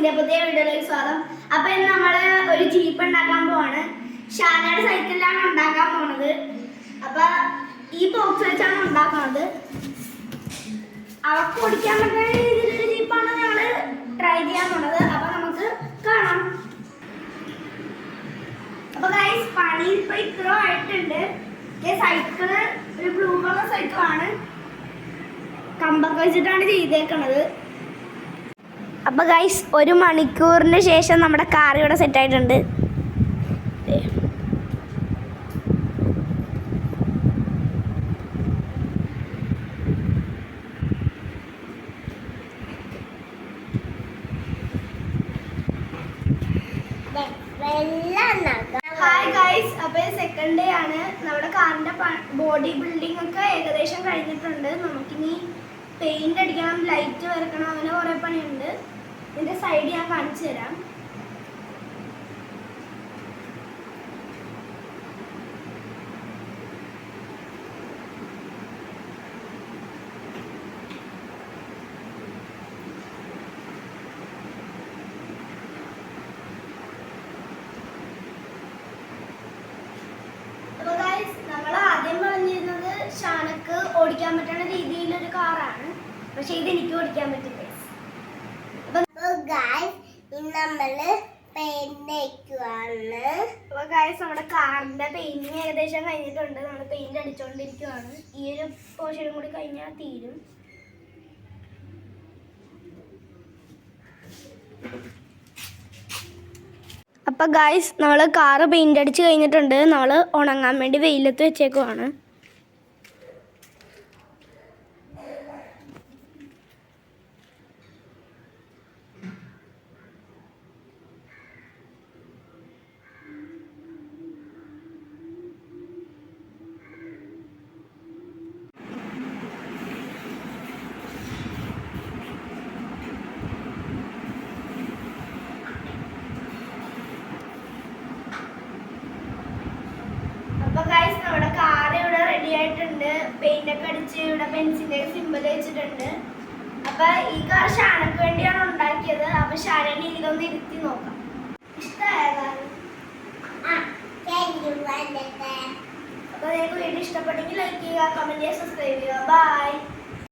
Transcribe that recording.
വ്ളോഗ്സിന്റെ പുതിയ വീഡിയോയിലേക്ക് സ്വാഗതം. അപ്പൊ ഇന്ന് നമ്മള് ഒരു ജീപ്പ് ഉണ്ടാക്കാൻ പോവാണ്. ഷാനയുടെ സൈക്കിളിലാണ് ഉണ്ടാക്കാൻ പോണത്. അപ്പൊ ഈ ബോക്സ് വെച്ചാണ് ഉണ്ടാക്കുന്നത്. അവർക്ക് ഓടിക്കാൻ പറ്റുന്ന രീതിയിലൊരു ജീപ്പാണ് ഞങ്ങള് ട്രൈ ചെയ്യാൻ പോണത്. അപ്പൊ നമുക്ക് കാണാം. അപ്പൊ ഗൈസ് പണി ഇപ്പൊ ഇത്ര ആയിട്ടുണ്ട്. സൈക്കിള് ഒരു ബ്ലൂ കളർ സൈക്കിളാണ്, കമ്പൊക്കെ വെച്ചിട്ടാണ് ചെയ്തേക്കണത്. അപ്പോൾ ഗൈസ് ഒരു മണിക്കൂറിന് ശേഷം നമ്മുടെ കാർ ഇവിടെ സെറ്റ് ആയിട്ടുണ്ട്. ഹായ് ഗൈസ്, അപ്പോൾ സെക്കൻഡ് ഡേ ആണ്. നമ്മുടെ കാറിൻ്റെ ബോഡി ബിൽഡിംഗ് ഒക്കെ ഏകദേശം കഴിഞ്ഞിട്ടുണ്ട്. നമുക്കിനി പെയിന്റ് അടിക്കണം, ലൈറ്റ് വരക്കണം, അങ്ങനെ കുറേ പണിയുണ്ട്. ഇതിന്റെ സൈഡ് ഞാൻ കാണിച്ചു തരാം. അപ്പോൾ ഗൈസ് നമ്മൾ ആദ്യം പറഞ്ഞിരുന്നത് ഷാനക്ക് ഓടിക്കാൻ പറ്റുന്ന രീതിയിലൊരു കാറാണ്, പക്ഷെ ഇത് എനിക്ക് ഓടിക്കാൻ പറ്റും. നമ്മുടെ കാറിന്റെ പെയിന്റിങ് ഏകദേശം കഴിഞ്ഞിട്ടുണ്ട്. നമ്മൾ പെയിന്റ് അടിച്ചോണ്ടിരിക്കുവാണ്. ഈ ഒരു പോർഷനും കൂടി കഴിഞ്ഞാൽ തീരും. അപ്പൊ ഗായ്സ് നമ്മൾ കാറ് പെയിന്റ് അടിച്ച് കഴിഞ്ഞിട്ടുണ്ട്. നമ്മൾ ഉണങ്ങാൻ വേണ്ടി വെയിലത്ത് വെച്ചേക്കുവാണ്. അപ്പോൾ ഗൈസ് നമ്മുടെ കാർ ഇവിടെ റെഡി ആയിട്ടുണ്ട്. പെയിന്റ് ഒക്കെ അടിച്ച് ഇവിടെ പെൻസിലിന്റെ സിമ്പിൾ വെച്ചിട്ടുണ്ട്. അപ്പൊ ഈ കാർ ഷാനക്ക് വേണ്ടിയാണ് ഉണ്ടാക്കിയത്. അപ്പൊ ഷാനനെ ഇതൊന്ന് ഇരുത്തി നോക്കാം. ഇഷ്ടമായോ? അപ്പൊ നിങ്ങൾക്ക് വീഡിയോ ഇഷ്ടപ്പെട്ടെങ്കിൽ ലൈക്ക് ചെയ്യുക, കമന്റ് ചെയ്യുക, സബ്സ്ക്രൈബ് ചെയ്യുക. ബൈ.